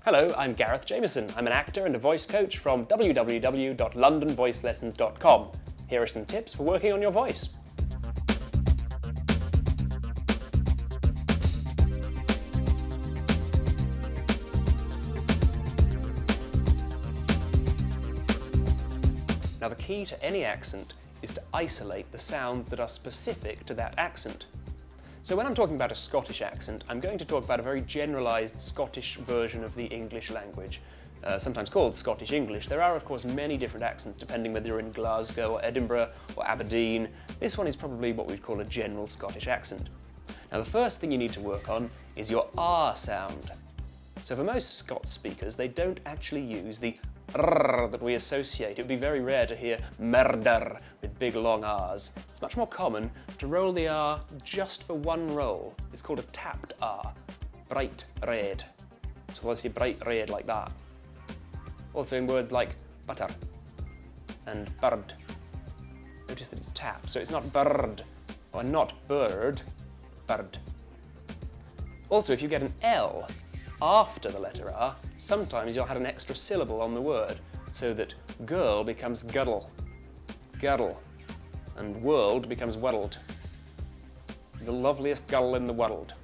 Hello, I'm Gareth Jameson. I'm an actor and a voice coach from www.londonvoicelessons.com. Here are some tips for working on your voice. Now, the key to any accent is to isolate the sounds that are specific to that accent. So when I'm talking about a Scottish accent, I'm going to talk about a very generalised Scottish version of the English language, sometimes called Scottish English. There are, of course, many different accents depending whether you're in Glasgow or Edinburgh or Aberdeen. This one is probably what we'd call a general Scottish accent. Now, the first thing you need to work on is your R sound. So for most Scots speakers, they don't actually use the R that we associate. It would be very rare to hear murder with big long R's. It's much more common to roll the R just for one roll. It's called a tapped R. Bright red. So let's say bright red like that. Also in words like butter and bird. Notice that it's tapped, so it's not bird or not bird, bird. Also, if you get an L after the letter R, sometimes you'll have an extra syllable on the word, so that girl becomes girdle, girdle, and world becomes world. The loveliest girl in the world.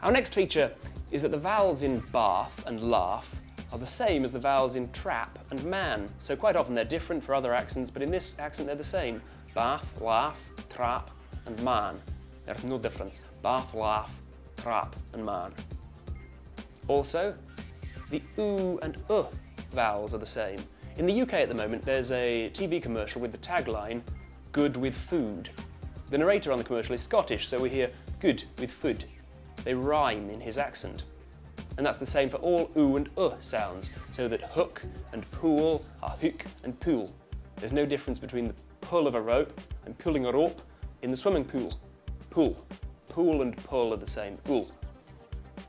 Our next feature is that the vowels in bath and laugh are the same as the vowels in trap and man. So quite often they're different for other accents, but in this accent they're the same. Bath, laugh, trap, and man. There's no difference. Bath, laugh, trap, and man. Also, the oo and vowels are the same. In the UK at the moment, there's a TV commercial with the tagline, good with food. The narrator on the commercial is Scottish, so we hear good with food. They rhyme in his accent. And that's the same for all oo and sounds, so that hook and pool are hook and pool. There's no difference between the pull of a rope and pulling a rope in the swimming pool. Pool. Pool and pull are the same. Pool.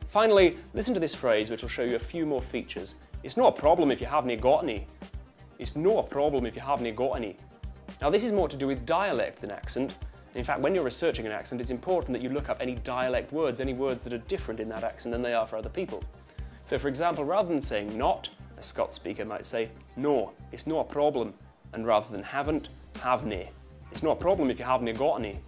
Finally, listen to this phrase which will show you a few more features. It's no problem if you haven't got any. It's no problem if you haven't got any. Now, this is more to do with dialect than accent. In fact, when you're researching an accent, it's important that you look up any dialect words, any words that are different in that accent than they are for other people. So for example, rather than saying not, a Scots speaker might say no, it's no a problem. And rather than haven't, have nae. It's no a problem if you haven't got any.